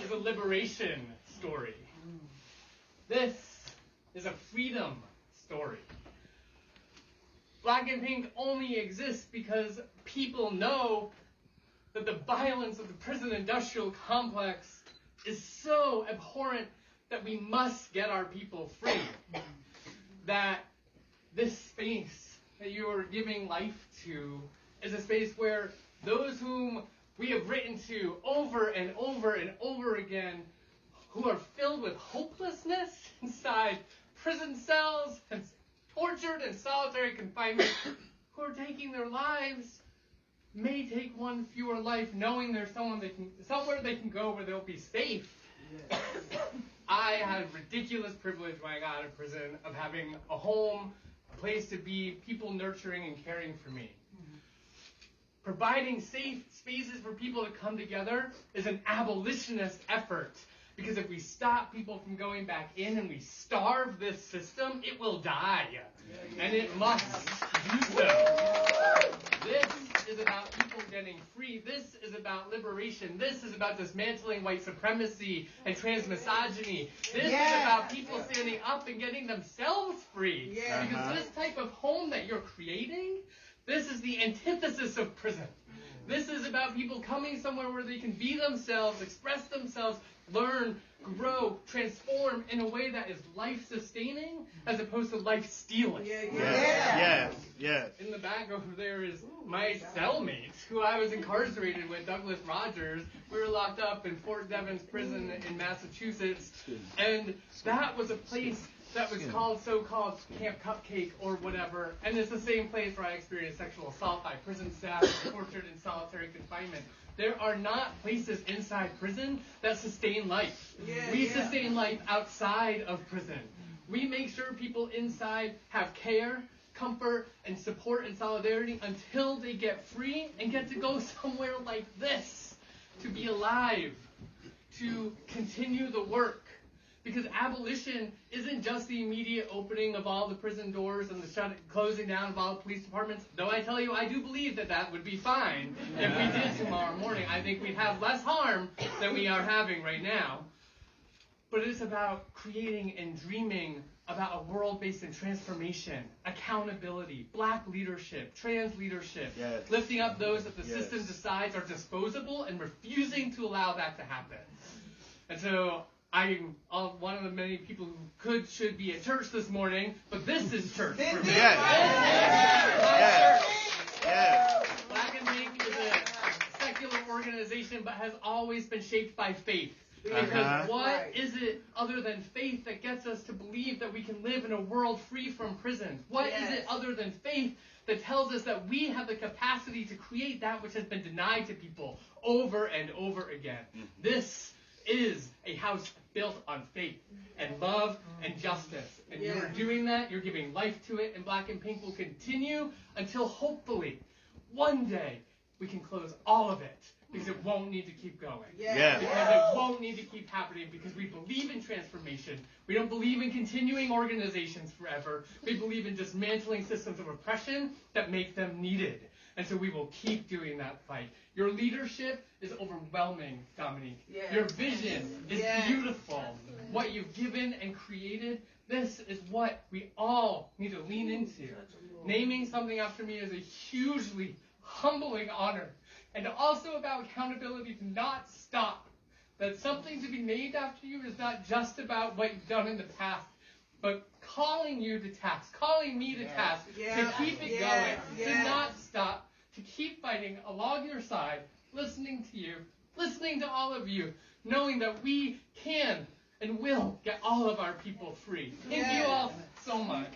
is a liberation story. This is a freedom story. Black and Pink only exists because people know that the violence of the prison industrial complex is so abhorrent that we must get our people free. That this space that you are giving life to is a space where those whom we have written to over and over and over again, who are filled with hopelessness inside prison cells and tortured in solitary confinement, who are taking their lives, may take one fewer life, knowing there's somewhere they can go where they'll be safe. Yes. I had ridiculous privilege when I got out of prison of having a home, a place to be, people nurturing and caring for me. Providing safe spaces for people to come together is an abolitionist effort. Because if we stop people from going back in and we starve this system, it will die. And it must do so. This is about people getting free. This is about liberation. This is about dismantling white supremacy and transmisogyny. This is about people standing up and getting themselves free. Because this type of home that you're creating, this is the antithesis of prison. This is about people coming somewhere where they can be themselves, express themselves, learn, grow, transform in a way that is life-sustaining as opposed to life-stealing. Yes. In the back over there is my cellmate, who I was incarcerated with, Douglas Rogers. We were locked up in Fort Devens Prison in Massachusetts, and that was a place that was so-called Camp Cupcake or whatever, and it's the same place where I experienced sexual assault by prison staff, tortured in solitary confinement. There are not places inside prison that sustain life. We sustain life outside of prison. We make sure people inside have care, comfort, and support and solidarity until they get free and get to go somewhere like this, to be alive, to continue the work. Because abolition isn't just the immediate opening of all the prison doors and the closing down of all the police departments. Though I tell you, I do believe that would be fine if we did tomorrow morning. I think we'd have less harm than we are having right now. But it's about creating and dreaming about a world based in transformation, accountability, black leadership, trans leadership, lifting up those that the system decides are disposable and refusing to allow that to happen. And so I'm one of the many people who should be at church this morning, but this is church for me. Black and Pink is a secular organization, but has always been shaped by faith. Because what is it other than faith that gets us to believe that we can live in a world free from prisons? What is it other than faith that tells us that we have the capacity to create that which has been denied to people over and over again? This is a house built on faith and love and justice. And you are doing that, you're giving life to it, and Black and Pink will continue until hopefully one day we can close all of it, because it won't need to keep going. Because it won't need to keep happening, because we believe in transformation. We don't believe in continuing organizations forever. We believe in dismantling systems of oppression that make them needed. And so we will keep doing that fight. Your leadership is overwhelming, Dominique. Your vision is beautiful. What you've given and created, this is what we all need to lean into. Naming something after me is a hugely humbling honor. And also about accountability to not stop. That something to be named after you is not just about what you've done in the past, but calling you to task, calling me to task, to keep it going, to not stop, to keep fighting along your side, listening to you, listening to all of you, knowing that we can and will get all of our people free. Thank you all so much.